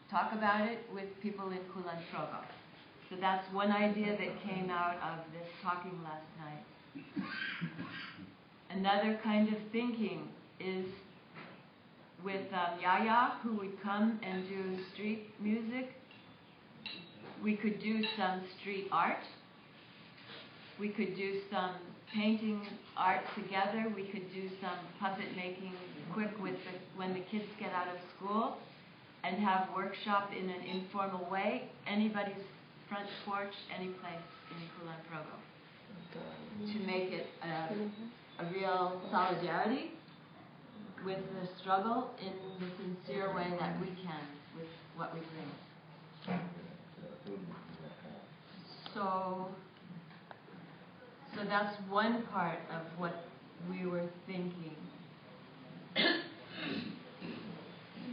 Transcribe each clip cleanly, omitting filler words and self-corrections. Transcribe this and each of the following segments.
talk about it with people in Kulan Progo. So that's one idea that came out of this talking last night. Another kind of thinking is with Yaya, who would come and do street music. We could do some street art. We could do some painting art together. We could do some puppet making quick when the kids get out of school, and have workshop in an informal way. Anybody's front porch, any place in Kulan Progo, to make it a real solidarity with the struggle in the sincere way that we can with what we bring. So that's one part of what we were thinking.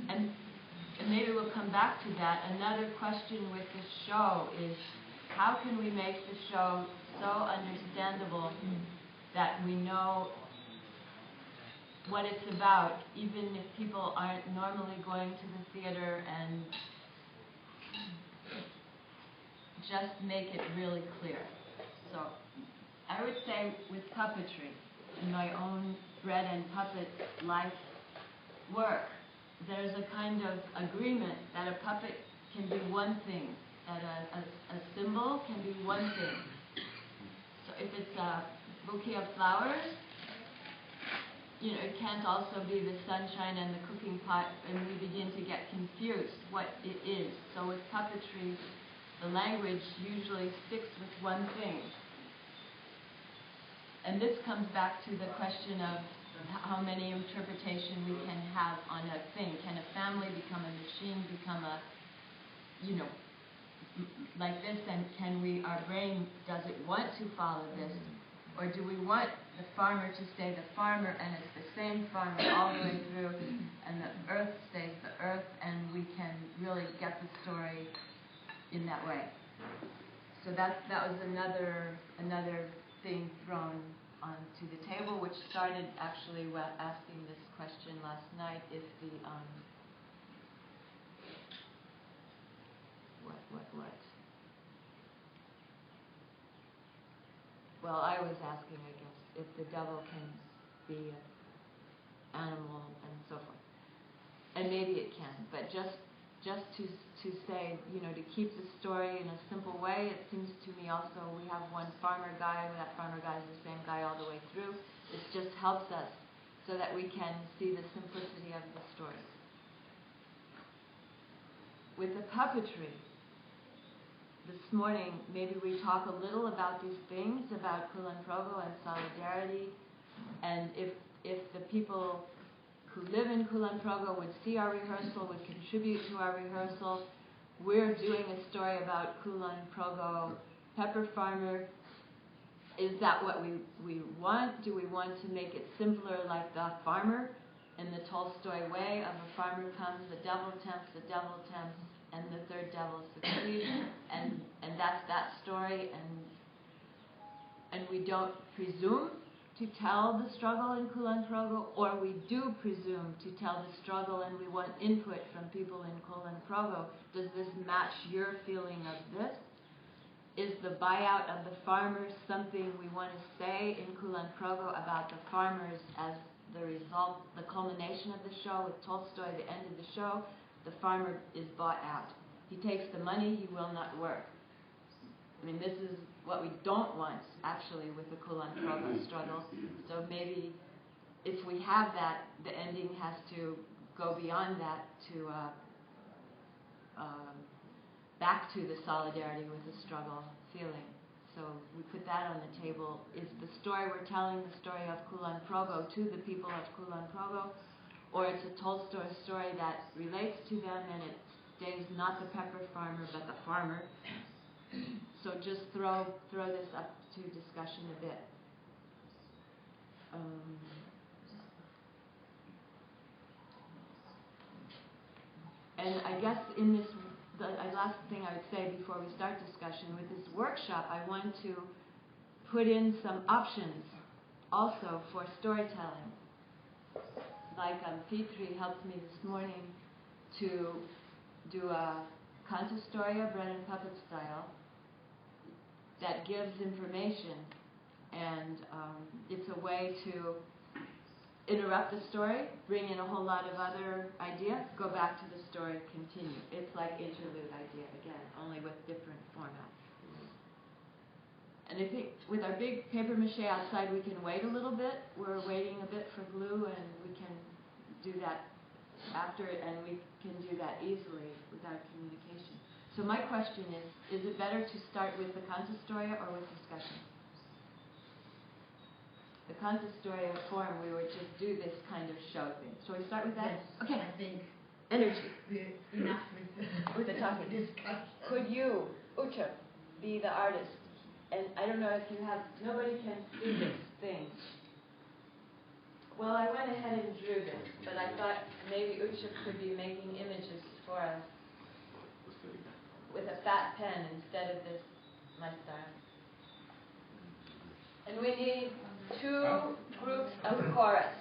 And maybe we'll come back to that. Another question with the show is, how can we make the show so understandable that we know what it's about, even if people aren't normally going to the theater, and just make it really clear. So I would say with puppetry, in my own bread and puppet life work, there's a kind of agreement that a puppet can be one thing, that a symbol can be one thing. So if it's a bouquet of flowers, it can't also be the sunshine and the cooking pot, and we begin to get confused what it is. So with puppetry, the language usually sticks with one thing. And this comes back to the question of how many interpretation we can have on a thing. Can a family become a machine, become a, like this, and our brain, does it want to follow this? Or do we want the farmer to stay the farmer, and it's the same farmer all the way through, and the earth stays the earth, and we can really get the story in that way? So that was another thing thrown onto the table, which started actually asking this question last night: if the what? Well, I was asking, I guess, if the devil can be an animal and so forth, and maybe it can, but just to say, to keep the story in a simple way. It seems to me also we have one farmer guy, that farmer guy is the same guy all the way through. It just helps us so that we can see the simplicity of the story. With the puppetry, this morning, maybe we talk a little about these things, about Kulan Progo and solidarity, and if the people who live in Kulan Progo would see our rehearsal, would contribute to our rehearsal. We're doing a story about Kulan Progo pepper farmer. Is that what we want? Do we want to make it simpler, like the farmer in the Tolstoy way of a farmer comes, the devil tempts, and the third devil succeeds, and that's that story, and we don't presume to tell the struggle in Kulan Progo, or we do presume to tell the struggle, and we want input from people in Kulan Progo. Does this match your feeling of this? Is the buyout of the farmers something we want to say in Kulan Progo about the farmers as the result, the culmination of the show? With Tolstoy, the end of the show, the farmer is bought out. He takes the money, he will not work. I mean, this is what we don't want, actually, with the Kulan Progo struggle. So maybe if we have that, the ending has to go beyond that to back to the solidarity with the struggle feeling. So we put that on the table. Is the story we're telling the story of Kulan Progo to the people of Kulan Progo, or it's a Tolstoy story that relates to them and it stays not the pepper farmer but the farmer? So just throw this up to discussion a bit. And I guess in this, the last thing I would say before we start discussion, with this workshop, I want to put in some options also for storytelling. Like Petri helped me this morning to do a consistoria, bread and puppet style, that gives information, and it's a way to interrupt the story, bring in a whole lot of other ideas, go back to the story, continue. It's like interlude idea again, only with different formats. And I think with our big paper mache outside, we can wait a little bit. We're waiting a bit for glue, and we can do that after it, and we can do that easily without communication. So my question is it better to start with the consistoria or with discussion? The consistoria form, we would just do this kind of show thing. So we start with that? Yes, okay. I think energy. we're enough with The talking. discussion. Could you, Ucha, be the artist? And I don't know if you have, nobody can do this thing. Well, I went ahead and drew this, but I thought maybe Ucha could be making images for us with a fat pen instead of this, my style. And we need 2 groups of chorus.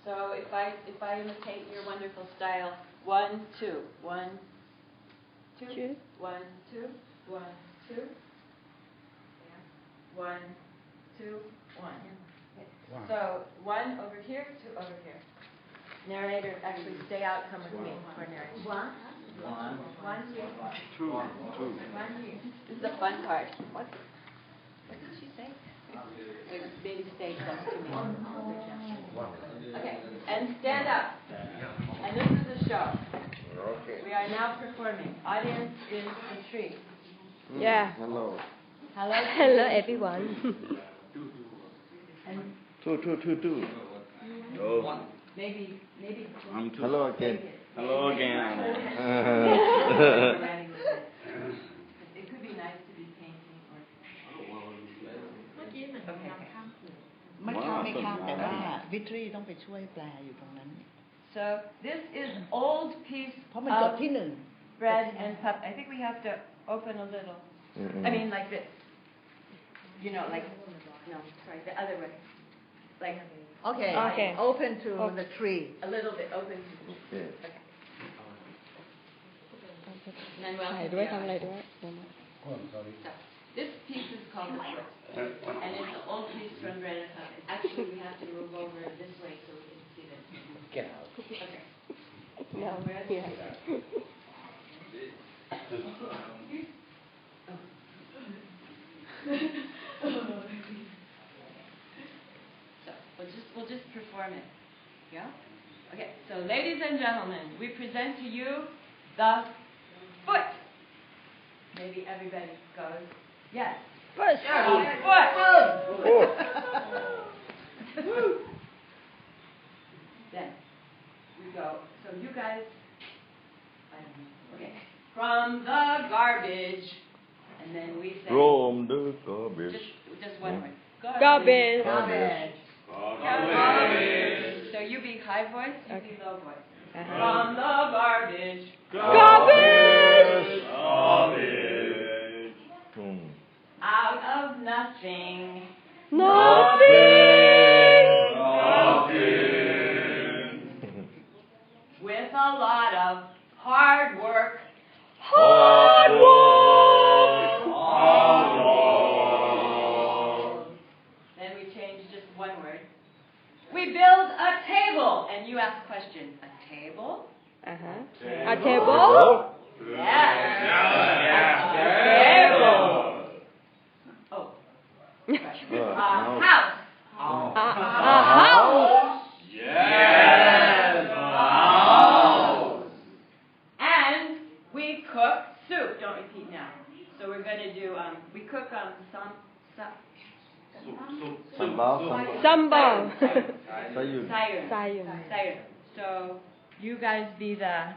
So if I imitate your wonderful style, 1, 2, 1, 2, 1, 2, 1, 2, 1, 2, 1. So 1 over here, 2 over here. Narrator, actually stay out, come with me for narration. 1, 2, 1, 2. This is the fun part. What did she say? Maybe stay close to me. Okay, and stand up. And this is the show. Okay. We are now performing. Audience is the tree. Yeah. Hello. Hello. Hello, everyone. And Two. Oh. maybe. Hello again. Hello again. It could be nice to be painting or. เมื่อกี้เหมือนกำลังข้ามคืน ไม่ข้ามไม่ข้ามแต่ว่าวิทรีต้องไปช่วยแปลอยู่ตรงนั้น So this is old piece เพราะมันจบ of ที่หนึ่ง bread and pup. I think we have to open a little. I mean, like this. You know, like no, sorry, the other way. Like Okay. Okay. Open to the tree. a little bit open. Okay. Okay. And then we'll ถ่ายด้วยทำอะไรด้วย So, this piece is called the foot. And it's an old piece from Bread and Puppet. Actually, we have to move over this way so we can see this. Get out. Okay. No, Where's yeah. So, we'll just perform it. Yeah? Okay, so ladies and gentlemen, we present to you the foot. Maybe everybody goes, yes. First. Foot. Then we go. So you guys, okay. From the garbage, and then we say. From the garbage. Just one word. Garbage. Garbage. Garbage. So you be high voice, you be low voice. From the garbage. Garbage. Out of nothing. Nothing. With a lot of hard work. Hard work. Then we change just one word. We build a table. And you ask question. A table? A table. Yes. A table. Oh. A house. A house. And we cook soup. Don't repeat now. So we're going to do, we cook Sambal. Sayur. Sayur. So you guys be the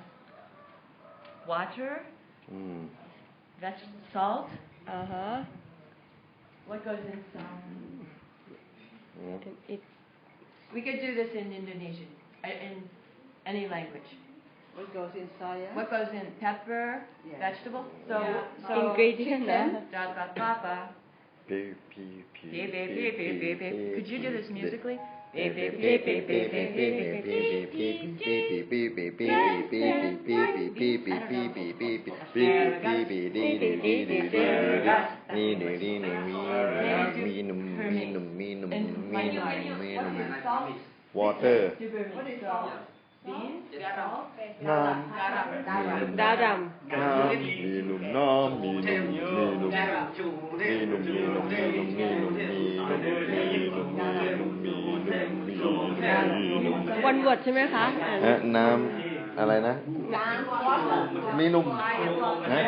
water, salt. What goes in salt? We could do this in Indonesian, in any language. What goes in soya? What goes in pepper, vegetable? So Ingredient, chicken, papa. Beep. Beep, beep, beep, beep, beep, beep. Could you do this musically? Water. Beans, salt, Garam. One word ใช่ไหมคะ น้ำอะไรนะมีนมนะ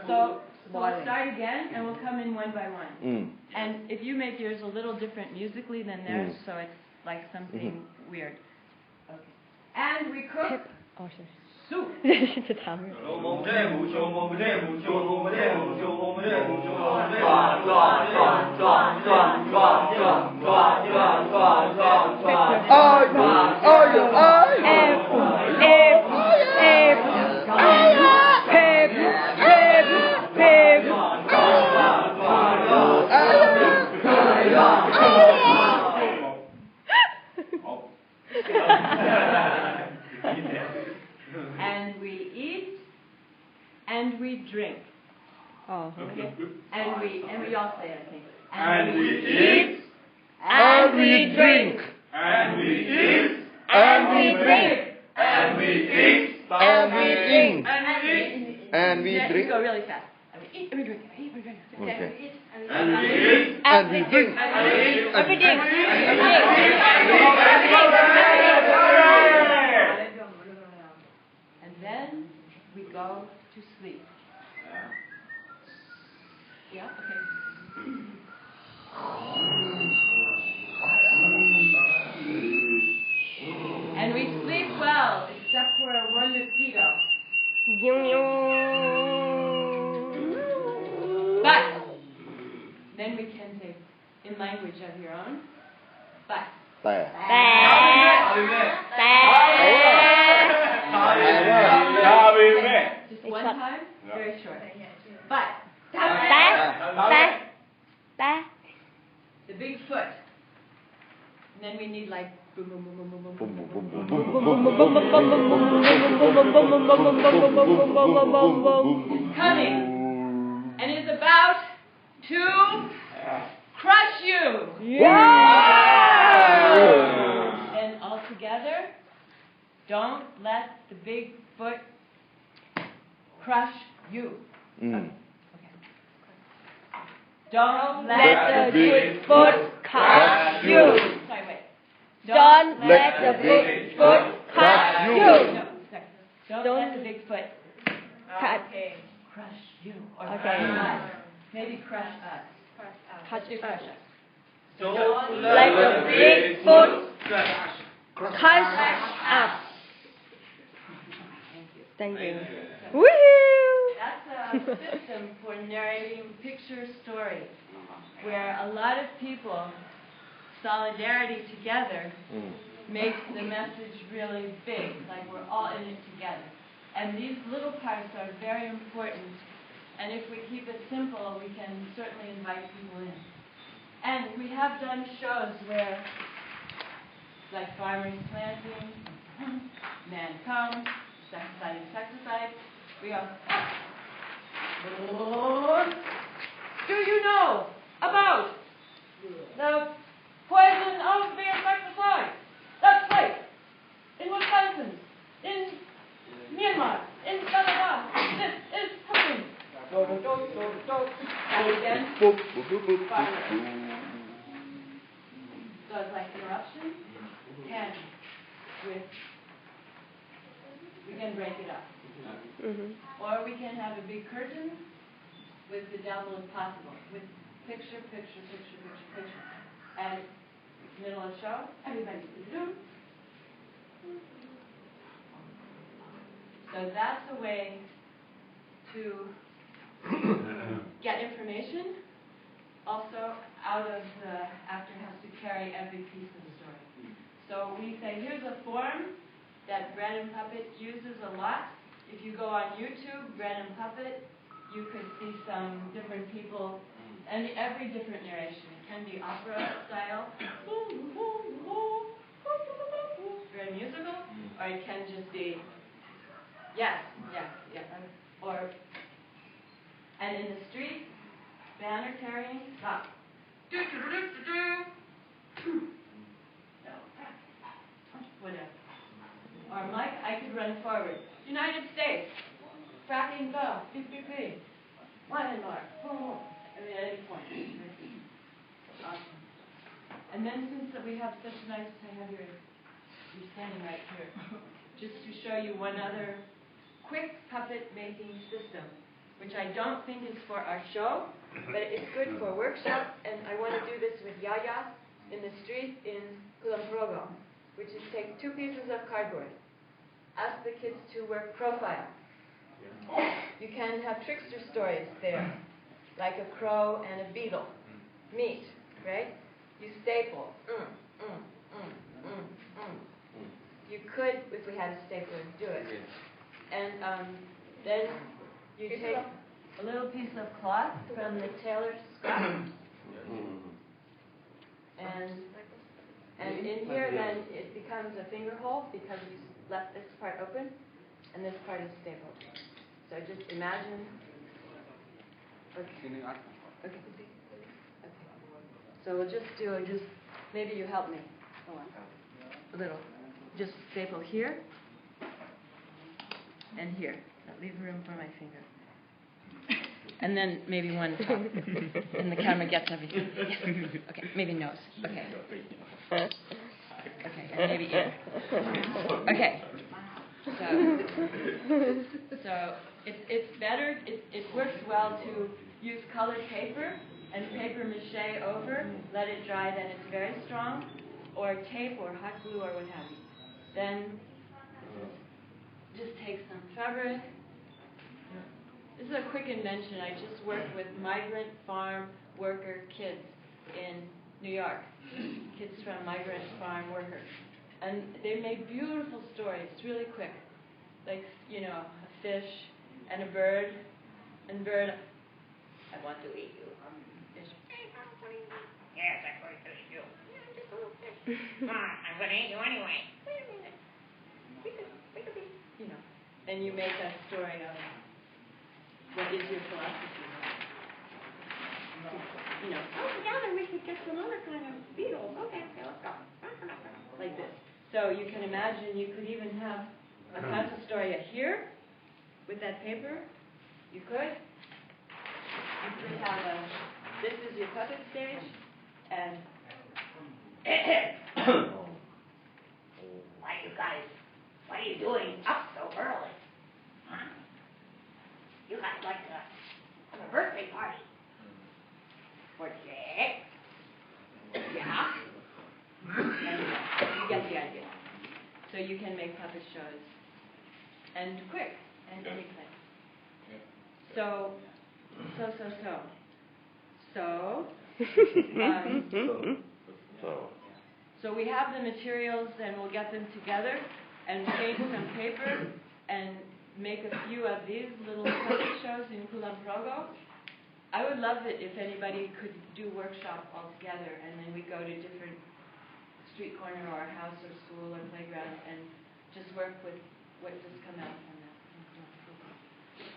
So we'll start again and we'll come in one by one. And if you make yours a little different musically than theirs, so it's like something weird. Okay. And we cook อ๋อใช่ soup. จะถาม And we eat and we drink. อ๋อ Okay? And we all say it, I think. And we eat and we drink and we eat and we drink and we eat and we drink and we eat and we Yeah, drink you go really fast. And we eat and we drink. And we eat and we drink. Okay. We eat and we and we drink. eat and we drink everything And then we go to sleep. Yeah, okay. And we sleep well, except for one mosquito. But then we can say in language of your own. But แต่ just one time, very short. But แต่ the big foot. And then we need like boom boom boom boom boom boom ปุ่ม boom ปุ่ม boom. ปุ่ม It's coming and it's about to crush you. And all together, don't let the big foot crush you. Okay. Don't let the big foot crush you Sorry, wait. don't let the big foot crush you No, sorry. Don't let the big foot cut crush you. Or Okay. crush us. Maybe crush us. Crush Do crush us. Don't let the big foot crush us thank you Woohoo That's a system for narrating picture story, where a lot of people, solidarity together, makes the message really big, like we're all in it together. And these little parts are very important, and if we keep it simple, we can certainly invite people in. And we have done shows where, like farmers planting, man comes, sexicide, we go, do you know about the poison of the insecticide? That's right. In Wisconsin, in Myanmar, in Canada, this is happening. And again, so it's like interruption, and we can break it up. Or we can have a big curtain with the double if possible, with picture. And middle of show, everybody in the room. So that's a way to get information also out of the actor has to carry every piece of the story. So we say, here's a form that Bread and Puppet uses a lot. If you go on YouTube, Bread and Puppet, you could see some different people and every different narration. It can be opera style, very musical, or it can just be, yes, or, and in the street, banner carrying, stop. Whatever. Or Mike, I could run forward. United States, fracking go, beep, beep, beep. Landmark, boom, at any point. Awesome. And then since we have such nice, you're standing right here, just to show you one other quick puppet making system, which I don't think is for our show, but it's good for workshops, and I want to do this with Yaya in the street in Kulamprogo, which is take 2 pieces of cardboard, ask the kids to work profile. You can have trickster stories there, like a crow and a beetle. Meet, right? You staple. You could, if we had a stapler, do it. And then you take a little piece of cloth from the tailor's scrap, and in here then it becomes a finger hole because you left this part open, and this part is stapled. So just imagine. Okay. So we'll just do maybe you help me. Go on. A little. Just staple here and here. Leave room for my finger. And then maybe one top. And the camera gets everything. Okay, maybe nose. Okay. Okay, and maybe ear. Okay. So it's better, it works well to use colored paper and paper mache over, let it dry, then it's very strong, or tape or hot glue or what have you. Then just take some fabric. This is a quick invention. I just worked with migrant farm worker kids in New York, kids from migrant farm workers. And they made beautiful stories, really quick. Like, a fish and a bird, and bird, I want to eat you. Fish, yes, I'm going to eat you. Just a little fish. I'm going to eat you anyway. And you make a story of what is your philosophy. Together we could get some other kind of beetles. Okay, let's go. Like this. So you can imagine you could even have a Fantastoria here with that paper. You could. You could have this is your puppet stage, and what are you doing up so early? Huh? You guys like to have a birthday party. For Jack? Yeah? You get the idea. So you can make puppet shows. And quick. And anything. So. So we have the materials and we'll get them together and paint some paper and make a few of these little puppet shows in Kulamprogo. I would love it if anybody could do workshop all together and then we go to different street corner or house or school or playground and just work with what just come out from that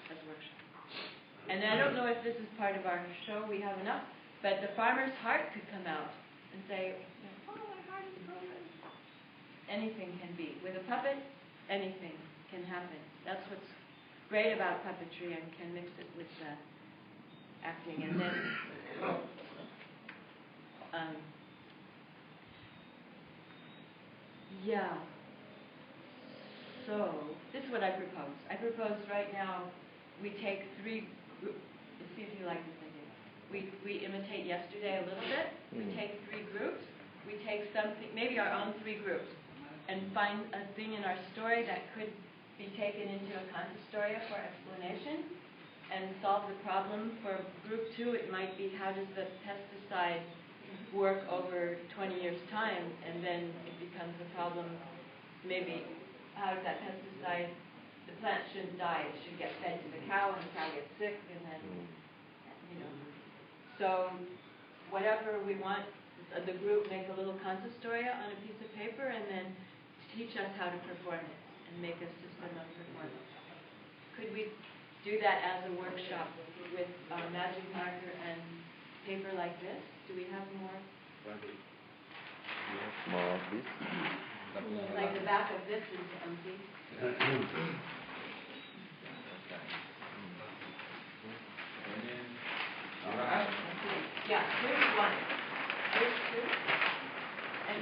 as workshop. And I don't know if this is part of our show, we have enough, but the farmer's heart could come out and say, oh, my heart is broken. Anything can be. With a puppet, anything can happen. That's what's great about puppetry and can mix it with acting. And then, so this is what I propose. I propose right now we take 3 groups. Let's see if you like this idea. We imitate yesterday a little bit. We take 3 groups. We take something, maybe our own 3 groups, and find a thing in our story that could be taken into a Fantastoria for explanation. and solve the problem. For group 2, it might be how does the pesticide work over 20 years' time, and then it becomes a problem. Maybe how does that pesticide, the plant shouldn't die, it should get fed to the cow, and the cow gets sick, and then, you know. So whatever we want, the group make a little consistoria on a piece of paper, and then teach us how to perform it, and make a system of performance. Could we do that as a workshop with magic marker and paper like this? Do we have more? More of this. Like the back of this is empty. Yeah, here's one. Here's 2. And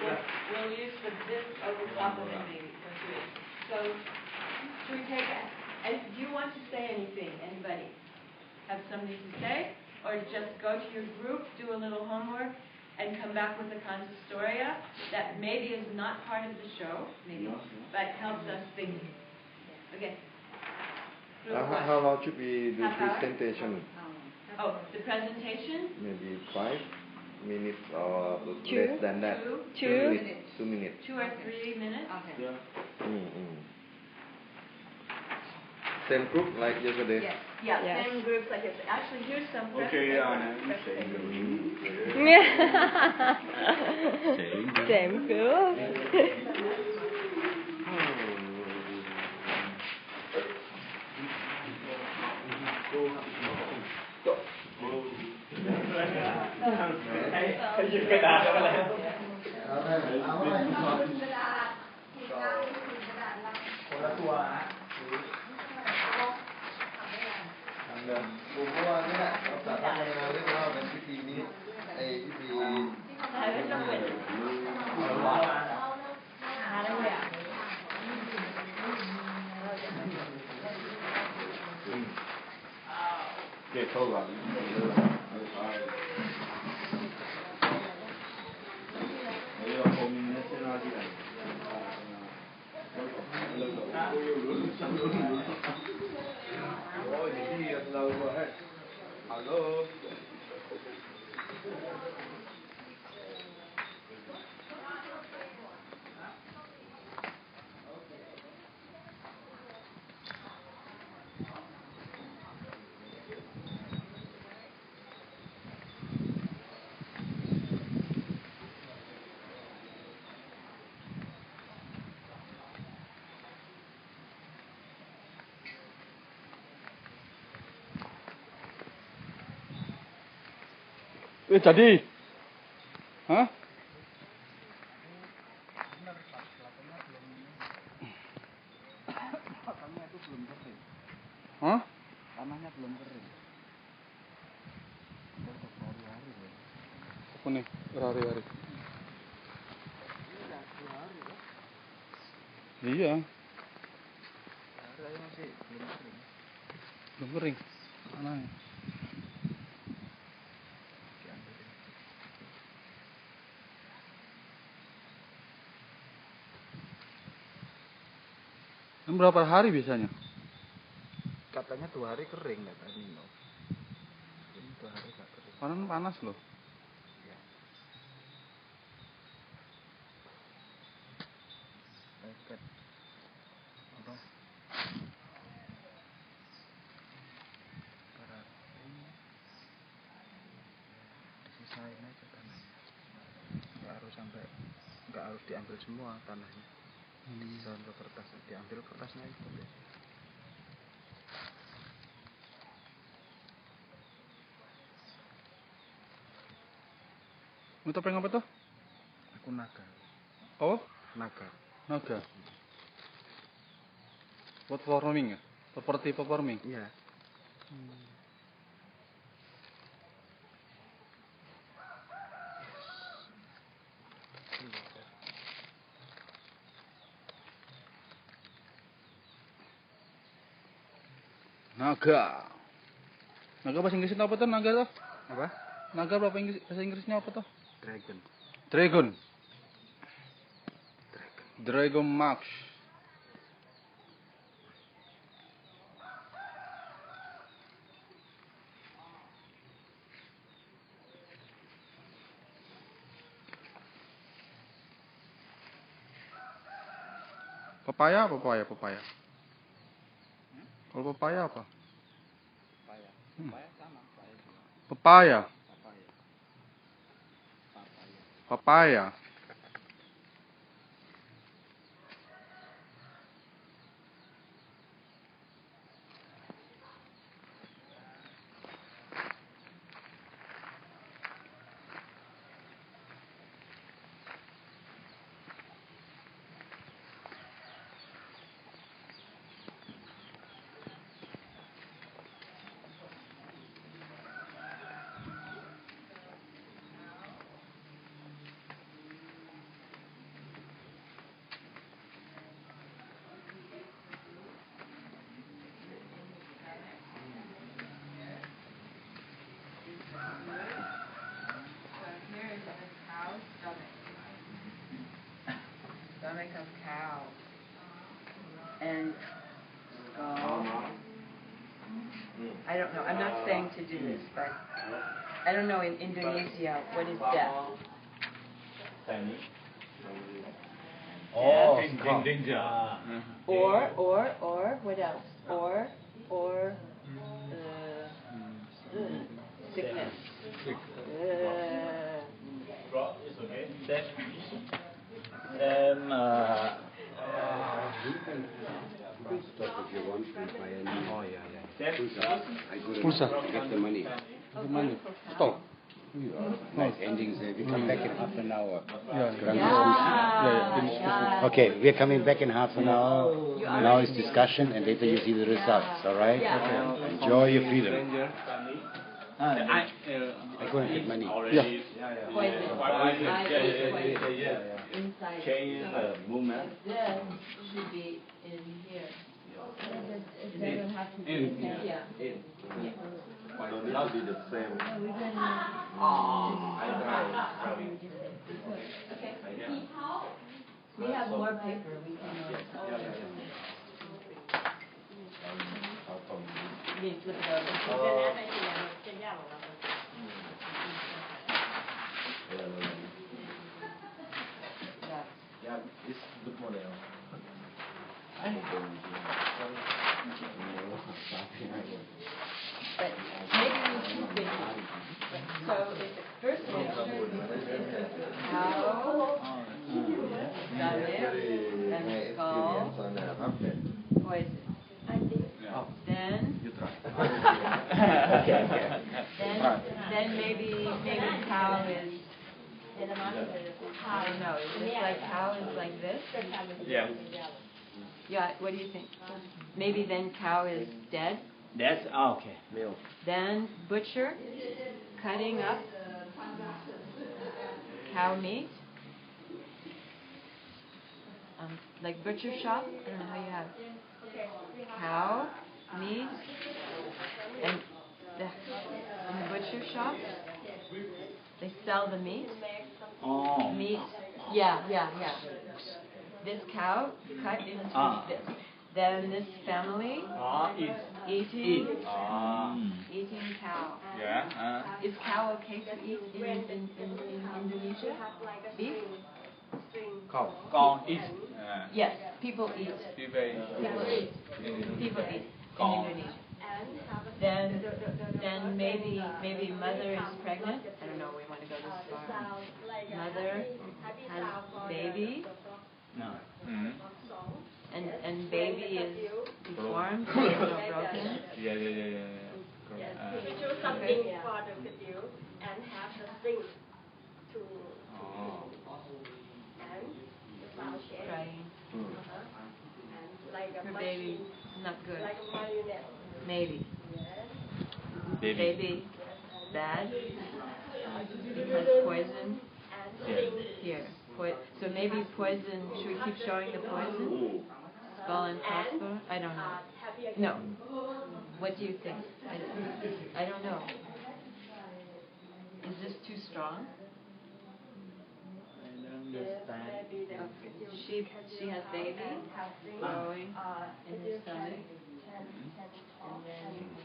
we'll use this over top of it maybe for 3. So, should we take it? And do you want to say anything? Anybody? Have something to say? Or just go to your group, do a little homework, and come back with a consistoria that maybe is not part of the show, maybe, but helps us think. Okay. How long should we do Half hour? presentation? Oh, the presentation? Maybe 5 minutes or Two. less than that. 2 minutes. 2 minutes. 2 or 3 minutes? Yeah. Same group like yesterday. Yes. Yeah, Yes. same groups like this. Actually, here's some fresh Okay, paper. Anna, you Fresh say paper. Same group. Buồn của anh đấy ạ, tập ra cái nào đấy nóเป็นพิธีนี้ไอ้พิธี Get over. Hello. Jadi, hah? Tanahnya itu belum kering. Hah? Tanahnya belum kering. Hari-hari ya. Apa nih? Hari-hari. Iya. Hari masih belum kering. Belum kering. Tanahnya. Ini berapa hari biasanya? Katanya 2 hari kering kata Nino. Ini 2 hari gak kering. Panas loh. Ya. Leket. Apa? Berat. Disisain aja tanahnya. Nggak harus diambil semua tanahnya. Disisain ke kertas, diambil kertasnya itu deh. Ini topeng apa tuh? Aku naga. Oh, Naga. naga. Buat farming ya? Property farming. Iya. Naga. Naga bahasa Inggrisnya apa tuh naga tuh? Apa? Naga bahasa Inggrisnya apa tuh? Dragon. Dragon. Dragon Max. Papaya, papaya, papaya. Kalau papaya apa? Papaya. Papaya. Stomach of cow. And skull. I don't know. I'm not saying to do this, but I don't know in Indonesia what is death. Oh, Or what else? Sickness. Pulsa. Get the money. Stop. Nice endings. We come back in half an hour. Yeah. Okay, we're coming back in half an hour. Now it's discussion, and later you see the results. All right? Yeah. Enjoy your freedom. I go and get money. Poison. Inside. Change the movement. This should be in here. It doesn't have to be in here. So this will be the same. Okay. We have more paper. We can. You flip it over. Yeah, it's good model. But maybe we keep it. So it's the first picture is cow, stomach, and skull, poison. Then then maybe cow is, I don't know, is this like cow is like this? Yeah. Yeah, what do you think? Maybe then cow is dead? That's okay. Milk. Then butcher, cutting up cow meat. Like butcher shop, I don't know how you have cow meat, and in the butcher shop they sell the meat. Oh. Meat, yeah. This cow cut into this. Then this family eating cow. Yeah. Is cow okay to eat in Indonesia? Beef? Con is. Yes, people eat. People eat in Indonesia. Then maybe mother is pregnant. I don't know. We want to go this far. Mother has baby. No. And baby is deformed, broken. Yeah. We choose something for the video and have the thing to and the sound shape. Crying. And like a Her machine, baby not good. like a marionette. Maybe. Baby bad because poison here. So maybe poison. Should we keep showing the poison? Skull and crossbones? I don't know. No. What do you think? I don't know. Is this too strong? She has baby growing in her stomach, and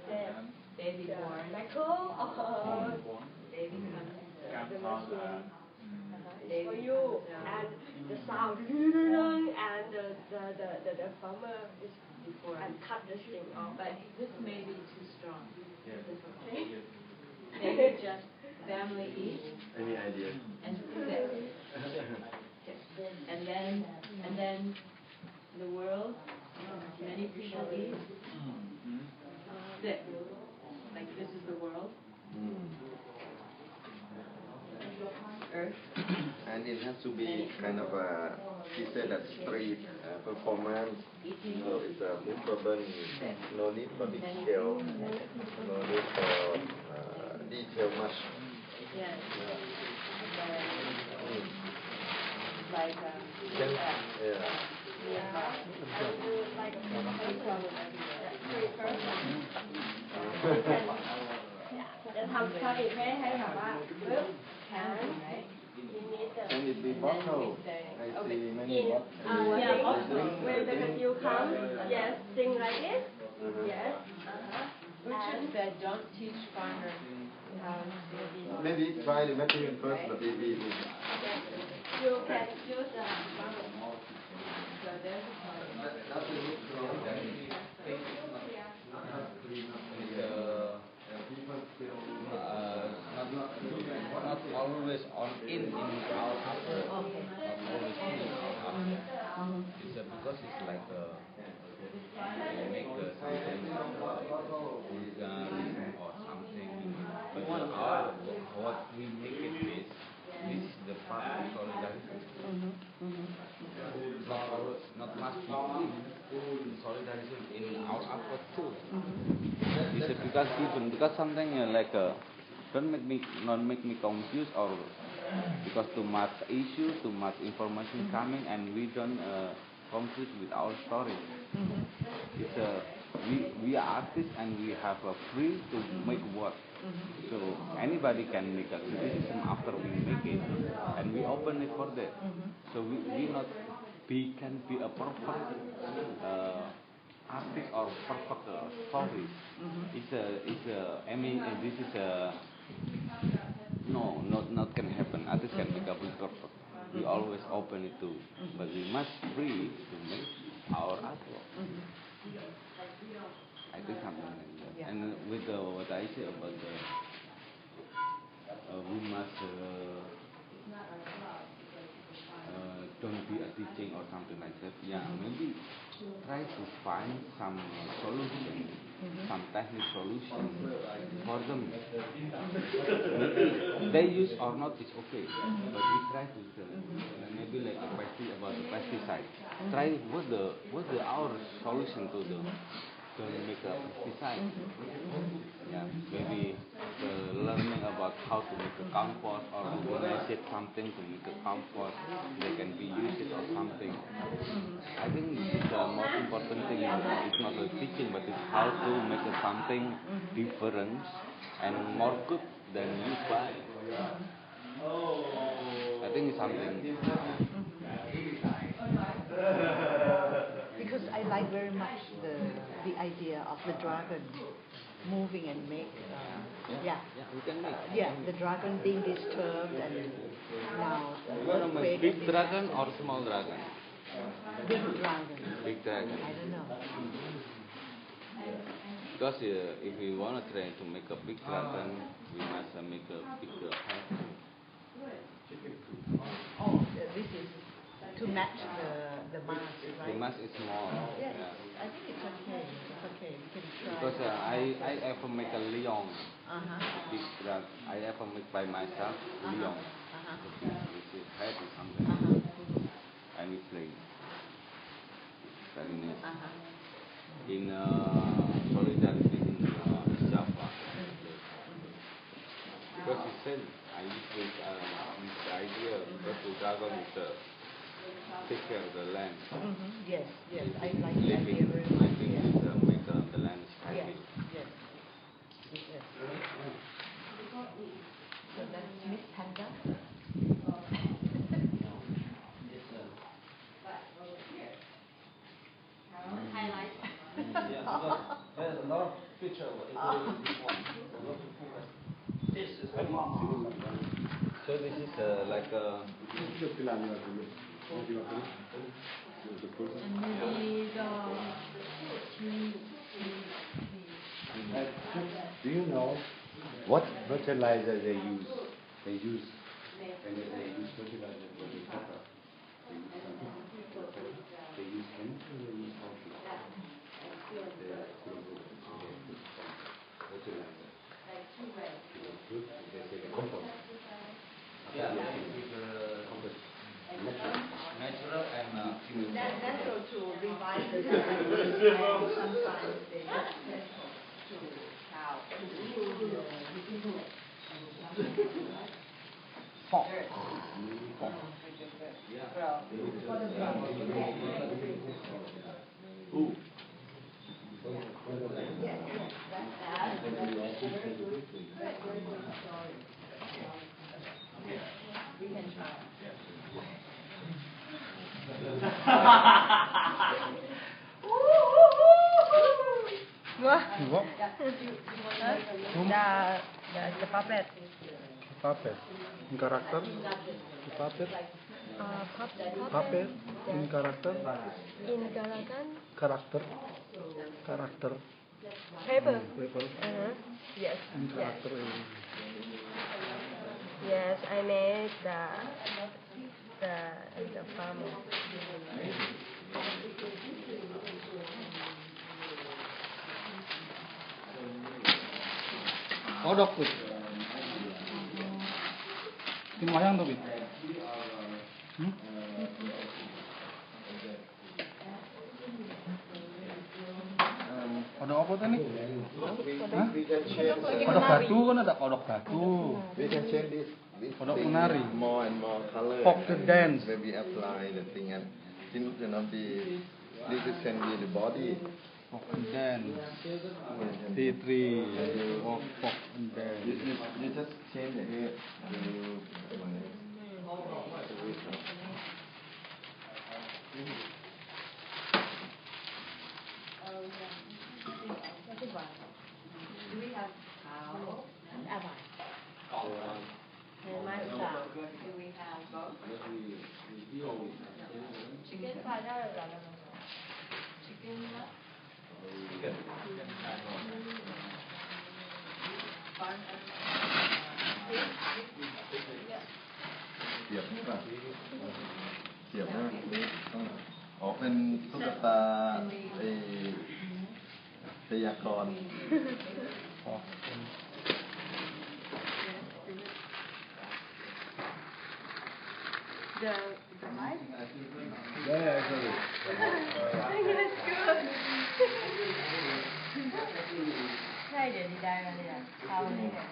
then baby born. Baby comes. It's for you, and the sound, and the farmer is before and cut the string off. But this may be too strong. Okay? Maybe just family eat. Any idea? And sit. And then the world, many people eat. Sit. Like this is the world. Earth. And it has to be kind of a, he said that street performance. So it's a movable, no need for big scale, no need for detail much. Yes. Likeจะทำสถิตให้แบบว่าปึ๊บแขน Can it be bottle? I see many bottles. Yeah, also when the you come, yes, sing like this. Yes. Richard said, don't teach farmers how to do these. Maybe try the material first, but it You can use So there's a part. Not always on in our after. Not always in our after. It's because it's like we make something vegan or something. But our what we make it is this is the part of solidarity. Not much people solidarity in our effort too. It's because even because something like not make me confused or because too much issue, too much information coming, and we don't confuse with our story. It's we are artists and we have a free to make work. So anybody can make a criticism after we make it, and we open it for that. So we not can be a perfect artist or perfect stories. I mean this is a no, not can happen. Artists can make a perfect. We always open it too, but we must free to make our artwork. I think something like that. And with what I say about we must don't be a teaching or something like that. Yeah, maybe try to find some solution, some technical solution for them. Maybe they use or not is okay, but we try to maybe like a about the pesticide. Try what's the our solution to make a pesticide. Yeah, maybe learning about how to make a compost or organize it something to make a compost. They can be used it or something. I think it's the most important thing. It's not a teaching, but it's how to make something different and more good than you buy. I think it's something. Because I like very much the idea of the dragon moving and make Yeah, we can make. the dragon being disturbed and now You want to make big dragon or small dragon? big dragon. Big dragon. I don't know. Because if we want to try to make a big dragon, we must make a bigger head. Oh, this is to match the mask, right? The mask is small. Yes, Yeah. I think it's okay. It's okay. We can try. Because I ever make a lion. Big dragon. I ever make by myself lion. Which is head or something. And we play. Very nice. In solidarity in Java. Because he said I use this idea because the dragon is take care of the land. Yes, I like that idea very much. I think it's make the land happy. Yes. So that's Miss Panda. There's a lot of pictures including this one. This is So this is like Do you know what fertilizer they use? They use fertilizer for the pepper. They use chemical or they use organic? Fertilizer. They say the compost. Compost. natural and Natural to revive the soil, and sometimes they test to cow. Fok. Iwo? The puppet. Puppet. In karakter? Puppet? Puppet. In karakter? In Galagan. Karakter. Karakter. Paper. Paper. Yes. In karakter. Yes, I made the farm. Kodok tuh. Tim wayang tuh, Bit. Kodok apa tuh nih? Hah? We can change. Kodok batu kan ada kodok batu. We can change this Kodok thing menari. more and more color. Folk the dance. Maybe apply the thing and since this can be the body. Folk and dance. Fitri. Folk and dance. You just change it. Do we have cow and livestock? Do we have both? Chicken? Chicken what? Farm yeah. เสียบนี่ป่ะเสียบนะออกเป็นตุ๊กตาพยากรณ์ The mice? Yeah, sorry. That's good. ใช่เดี๋ยวดีได้มาเลยอ่ะเอาเลยอ่ะ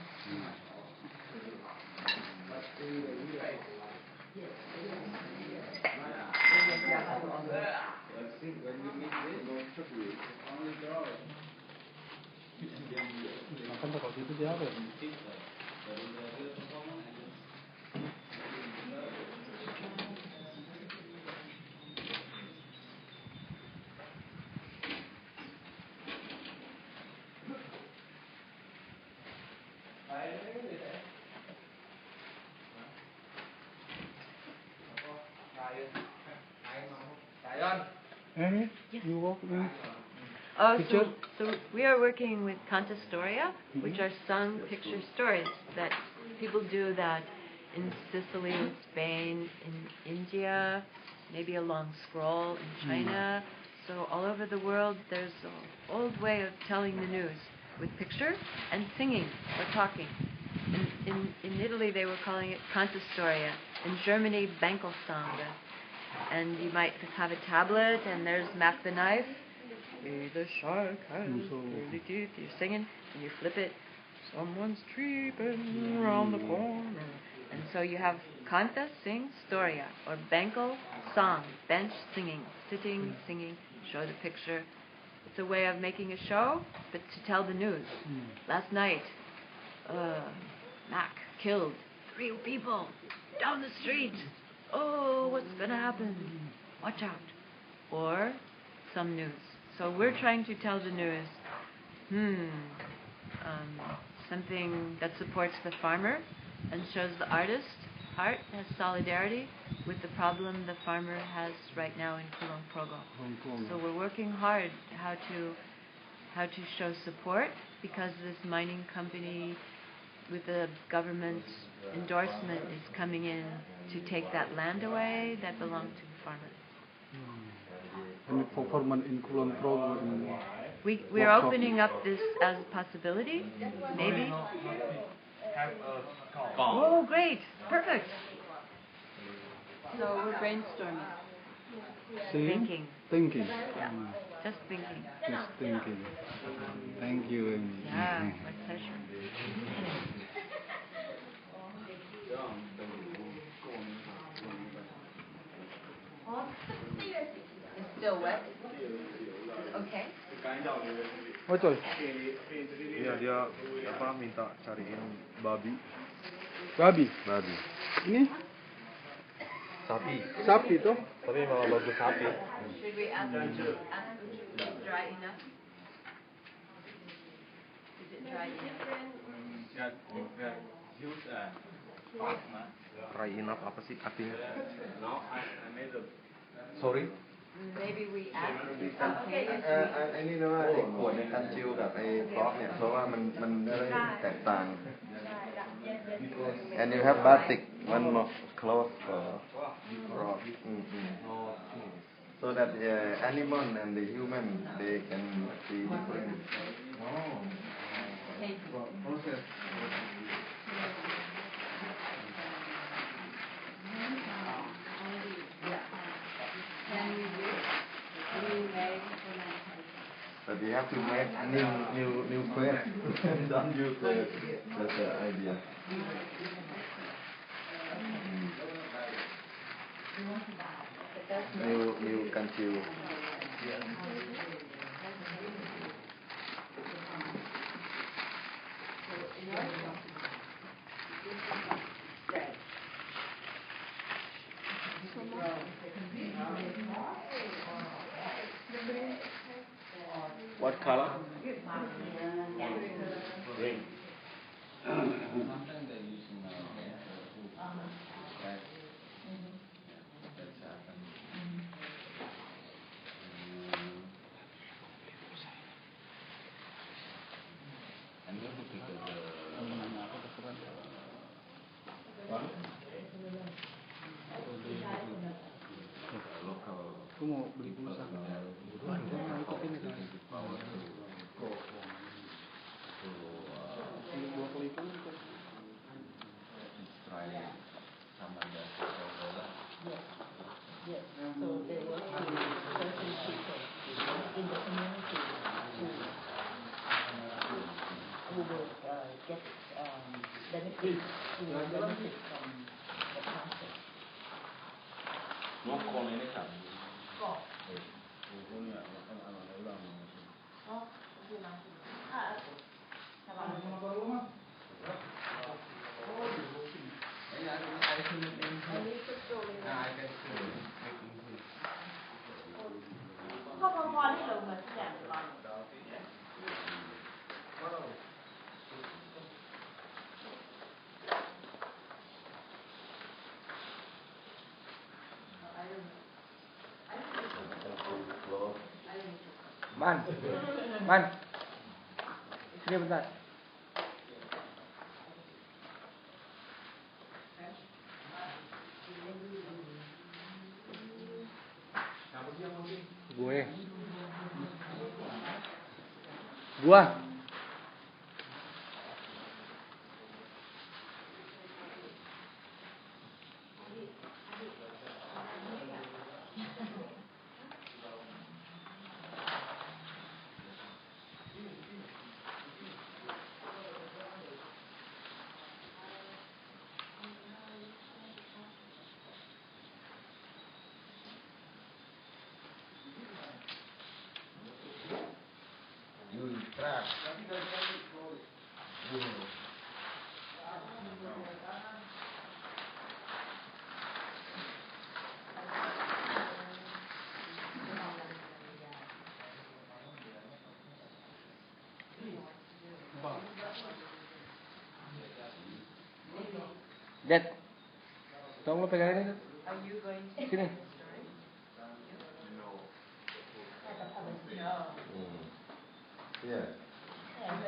Makan tuh kalau gitu dia apa? You walk in. Oh, Picture? so we are working with Cantastoria, which are sung picture stories that people do that in Sicily, Spain, in India, maybe a long scroll in China. So all over the world, there's an old way of telling the news with picture and singing or talking. In Italy, they were calling it Cantastoria. In Germany, Bänkelsange. And you might have a tablet, and there's Mac the knife. The shark has curly teeth. You're singing, and you flip it. Someone's creeping around the corner. And so you have Kanta, sing, Storia, or Bänkel, song, bench, singing, sitting, singing, show the picture. It's a way of making a show, but to tell the news. Last night, Mac killed 3 people down the street. Oh, what's going to happen? Watch out. Or some news. So we're trying to tell the news, something that supports the farmer and shows the artist heart, has solidarity with the problem the farmer has right now in Kulon Progo. So we're working hard how to show support, because this mining company with the government endorsement is coming in to take that land away that belonged to the farmers. And for farmer in Kulon Progo. We're opening up this as a possibility, maybe. Oh, great, perfect. So we're brainstorming, thinking. Thinking. Yeah, just thinking. Just thinking. Thank you, Amy. Yeah, my pleasure. It's still wet. Okay. Oh, coy. Iya, dia minta cariin babi. Babi. Babi. Ini Sapi. sapi toh. Tapi malah bagus sapi. Should we ask Uju? Ask Uju, is it dry enough? Is it dry enough? Dry enough apa sih artinya? Sorry? Maybe we ask if it's okay if we... ไอ้นี่นะว่าไอ้ขวดในคันชิวกับไอ้ฟรอกเนี่ยเพราะว่ามันได้แตกต่าง and you have batik one more cloth for frog so that animal and the human they can see different. Thank you. Can we do new way? But you have to make new question. Don't use the idea. New country. What color? Green. Aku mau beli pulsa. Man. Sini bentar. Gua. That Tolong lo pegang ini. Are you going to? Sini. Yeah.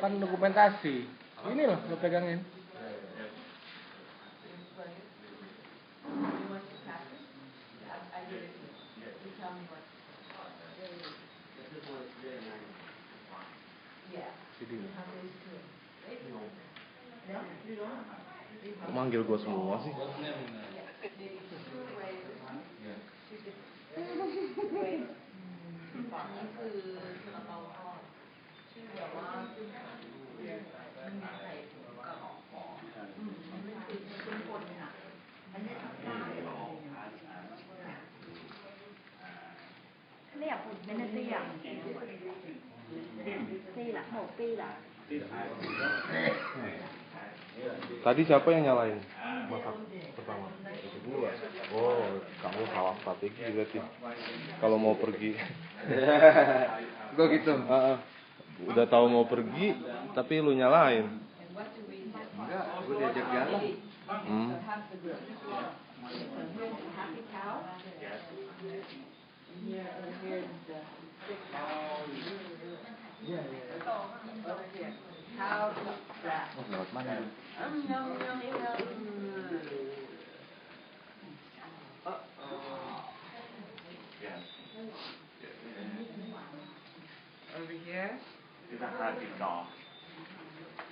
Kan dokumentasi. Ini loh lo pegangin. You want to practice? I did it. You tell me what. Yeah. Kok manggil gue semua sih? Tadi siapa yang nyalain masak pertama? Itu gua. Oh, kamu salah strategi berarti. Kalau mau pergi. Gua gitu. Udah tahu mau pergi, tapi lu nyalain. Enggak, gua diajak jalan. How is that? Lewat mana? Over here.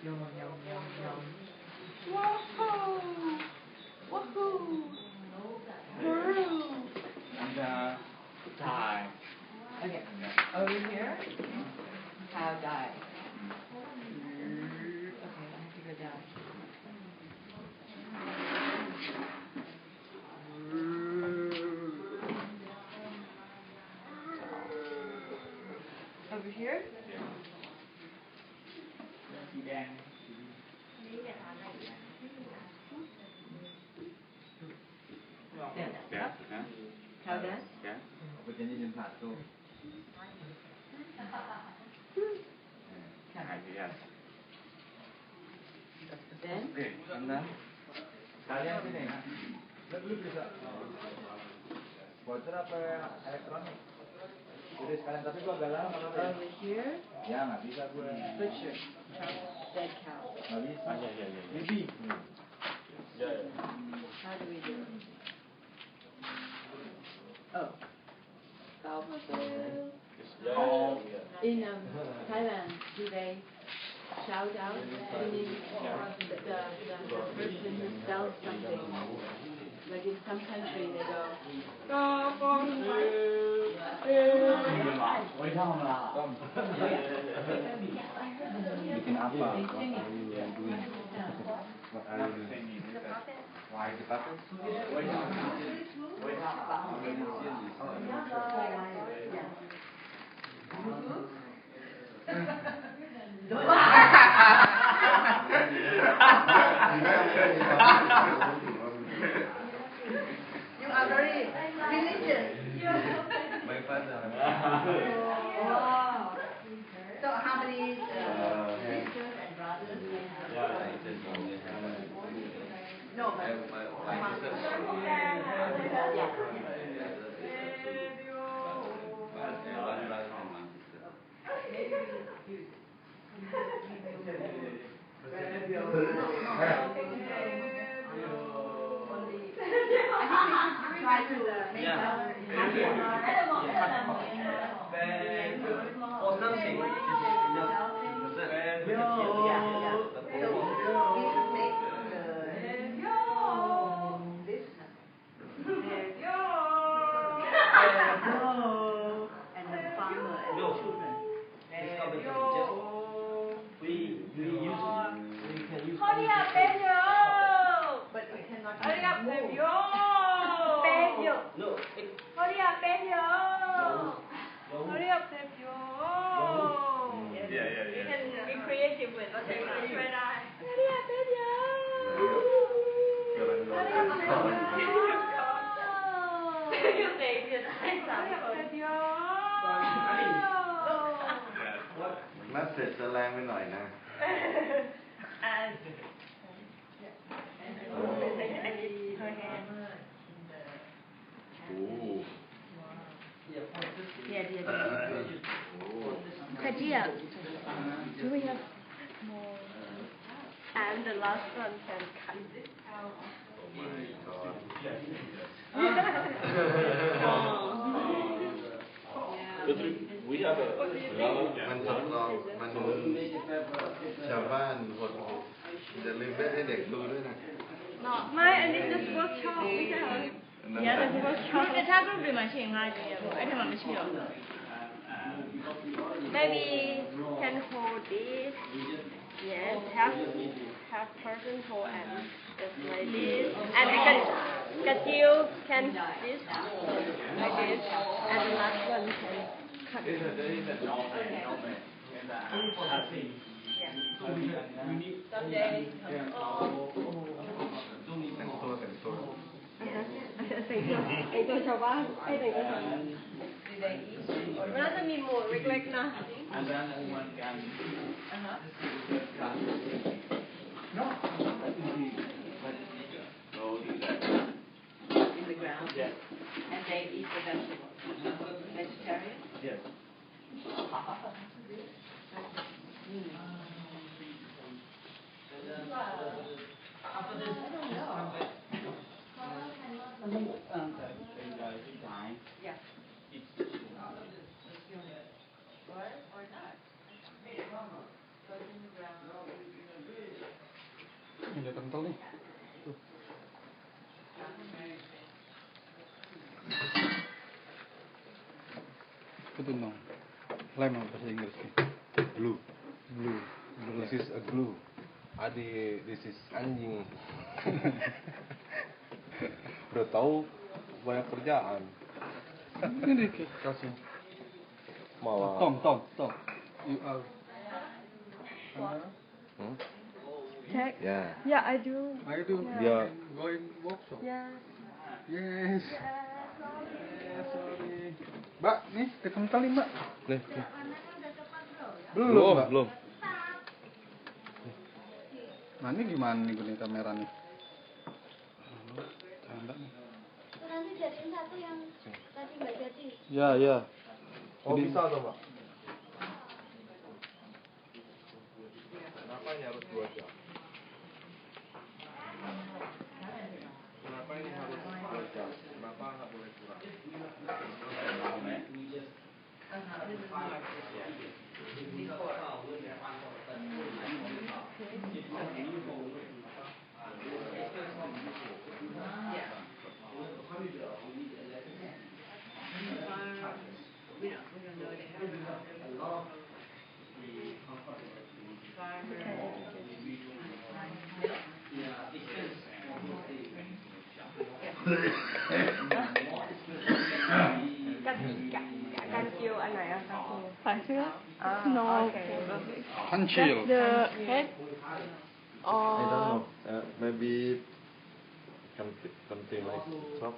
Yum, yum, yum, yum. Woohoo! Woohoo! Okay. Over here. How die? Okay, I have to go down. Over here? How dance? Berjanji jam 1. Then? Kalian sini. Lu bisa voucher apa elektronik? Jadi sekalian, tapi gua agak lama. Over here? Ya nggak bisa gue. Butcher. Dead cow. Nggak bisa. Bibi. How do we do it? Oh. In Thailand, do they shout out meaning the person who sells something? Like in some country they go, Bikin apa? they sing it. Why the puppet? You are very religious. My father. Wow. So how many sisters and brothers do you have? No, but try to make and the farmer and the children. Hurry up, Pedro! But you cannot Hurry up, move. Pedro! Pedro! Hurry up, Pedro! Hurry up, Pedro! You can be creative with what you want. Hurry up, Pedro! Hurry up, Pedro! You say just say something. Message จะแรงไปหน่อยนะ And her hand. Yeah. Do we have more? And the last one can cut.มันทดลองมันชาวบ้านคนอย่าลืมเล่นให้เด็กดูด้วยนะ My, I need this workshop. We can have. Yeah, there's a workshop. တခြား group တွေမှာရှိရင်ငါကြည့်ရပေါ့အဲ့ထက်မှမရှိတော့ဘူး Maybe can hold this. Yes, have person hold and just like this. And I can you can this like this. And the last one can cut. Someday. แต่งตัว ไอตัวชาวบ้านไอแต่งตัวชาวบ้านมันน่าจะมีหมวกเล็กๆนะ In the ground? Yes. And they eat the vegetables? Vegetarian? Yes. Yes. Or not? Goes in the ground. Ini kental nih. Itu dong. Lem apa bahasa Inggrisnya? Glue. Blue. This is a glue. Adi, this is anjing. Udah tahu banyak kerjaan. Ini kasih. Malah. Tom. You are. Hmm? Check. Yeah. Yeah, I do. I do. Yeah. Going workshop. Yeah. Yes. Sorry. Mbak, nih kental nih Mbak. Nih. Belum, Mbak. Belum. Nah ini gimana nih gue kamera nih? Canda nih. Nanti jadiin satu yang tadi Mbak Jati. Ya. Oh Jadi- bisa tuh Mbak. Kenapa ini harus 2 jam? Kenapa ini harus 2 jam? Kenapa nggak boleh kurang? We don't know they have Can chiêu anh này à? Phải chưa? No. Okay. Kancil. The head. I don't know. Maybe something like top.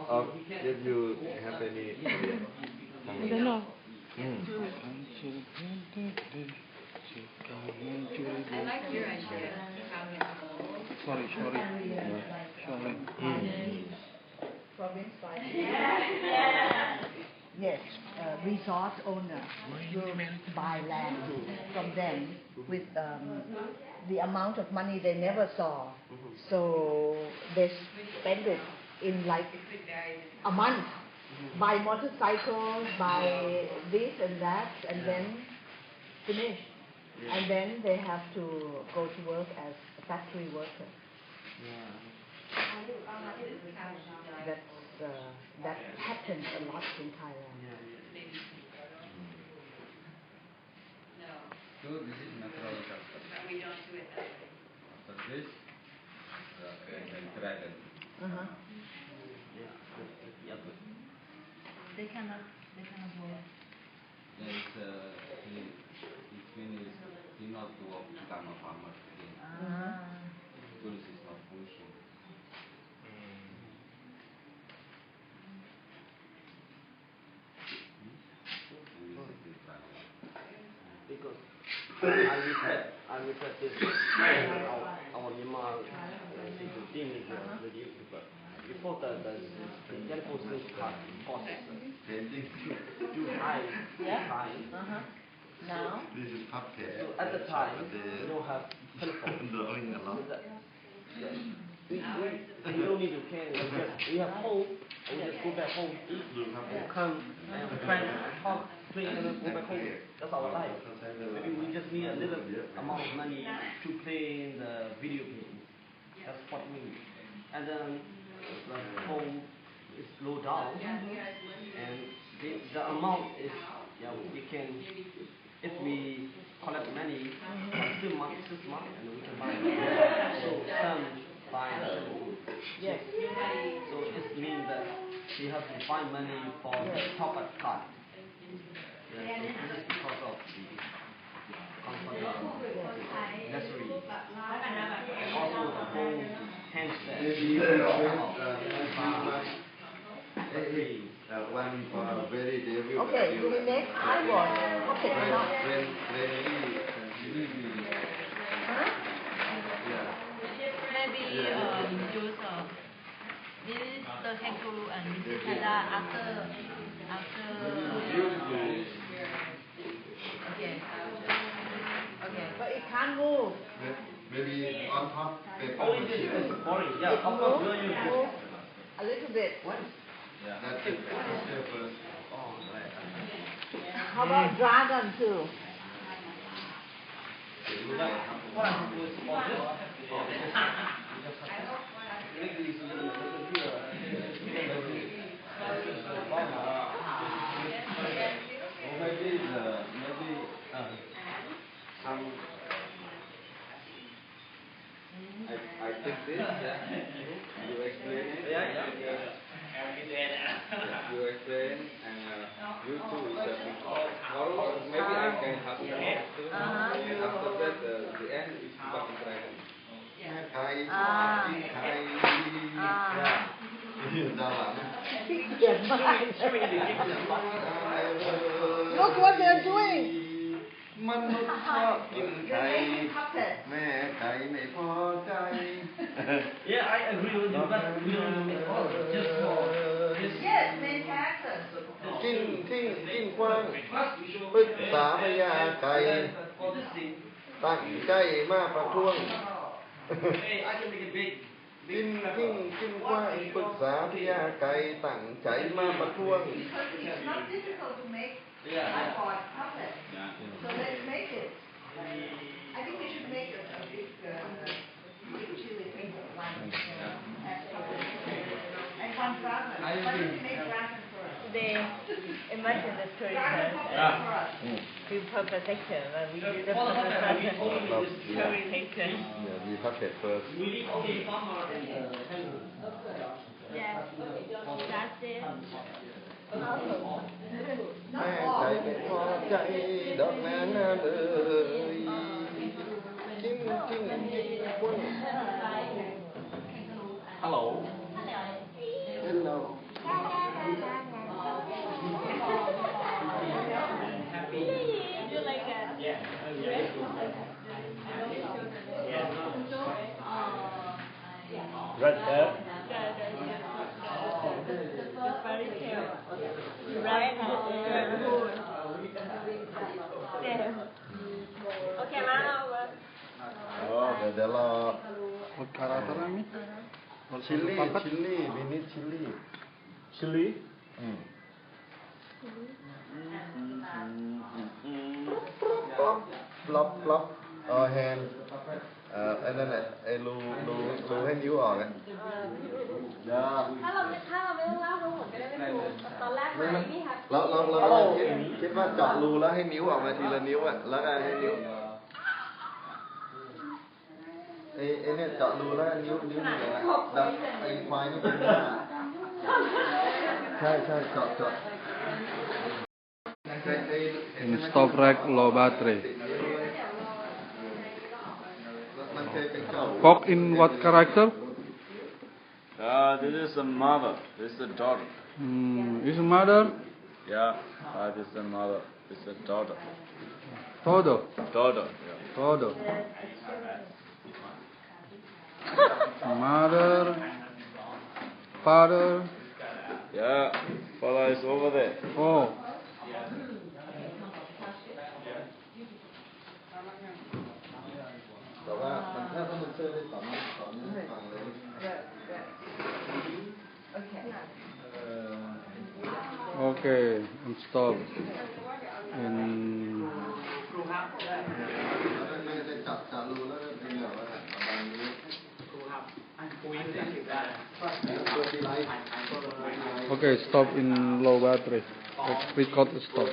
Or if you have any idea. I don't know. Kancil. I like your idea. Sorry. Province by yes, resort owner will buy land from them with the amount of money they never saw. So they spend it in like a month. Buy motorcycles, buy this and that, and then finish. And then they have to go to work as a factory worker. That happens a lot in Thailand. So this is natural culture. We don't do it that way. So this, dragon. Uh-huh. They cannot work. There is he finished. He not to work become a farmer again. Because it's not function. Because I request this our Myanmar team is very difficult. Before the telephone process too high. Now? This is puppet. So at the time, we don't have telephone. Drawing a lot. We don't need to carry. We have home. We just go back home, eat, come and friends talk, play, and then go back home. That's our life. Maybe we just need a little amount of money to play the video game. That's what we need. And then the home is low down, and the amount is, we can, if we collect money for 6 months, and we can buy it. So some buy the food. Yes. So it means that she has to find money for the top-up card. So this is because of the necessary. And also the whole handset. One for very debut. Okay, do we make eyeball? Okay, now. Maybe use Mr. Kangaroo and Mrs. Panda after. Okay. But it can't move. Maybe on top paper. Only this is boring. Yeah, of course we'll use this. Move a little bit. That's it. First. Oh, right. How about dragon too? What I do is for this. Make these a little bit here. Maybe I think this, you explain it. You explain, and you too is tomorrow maybe I can help you too. And after that, the end is fucking dragon. Thai, Thai. Look what they're doing. มนุษย์ชอบกินไข่แม่ไข่ไม่พอใจ Yeah, I agree with you, but we don't make all just for this. Yes, main characters. กินทิ้งกินกว้างปรึกษาพญาไก่ For this thing, ตั้งใจมาประท้วง hey, I can make it big. กินทิ้งกินกว้างปรึกษาพญาไก่ตั้งใจมาประท้วง Because it's not difficult to make Yeah. tripod puppet. So let's make it. I think we should make a big chili finger one as puppet. And one dragon. Why don't we make dragon first? They imagine the Dragon storytellers puppet for us. do perfection, but we do the For the puppet, we perfection. only need this Storyteller. Yeah, we puppet first. We need only farmer and kangaroo. Yes, that's it. แม่ไก่ไม่พอใจดอกนานาเลยกินทิ้งกินกว้าง Hello. Hello. You like that? Right there. The fairy tale. Right, Okay, now. Oh,เดี๋ยวรอ What character I mean? ชิลลี่ชิลลี่วินิชิลลี่ Chili. ปล๊อปแฮนไอ้นั่นแหละไอ้รูให้นิ้วออกอ่ะ ถ้าเราไม่ต้องเล่าทั้งหมดก็ได้ไม่รู้ตอนแรกมานี่ค่ะ เราคิดว่าเจาะรูแล้วให้นิ้วออกมาทีละนิ้วอ่ะแล้วก็ให้นิ้วไอ้เนี่ยเจาะรูแล้วนิ้วนี่แหละแบบไอ้ควายนี่เป็นหน้าใช่เจาะ In stop rack low battery. มันเคยเป็นเจาะ Cock in what character? This is the mother. This is the daughter. Is mother Yeah. This is the mother. This is the daughter. Todo. Daughter. Yeah. Todo. Mother, father. Yeah. Father is over there. Oh. แต่ว่ามันถ้ามันเซอร์ได้สอนฟังเลย Okay, and stop. And ไม่ได้จับจารูแล้วก็เป็นแบบว่าบางนี้ okay, stop in low battery. Record stop.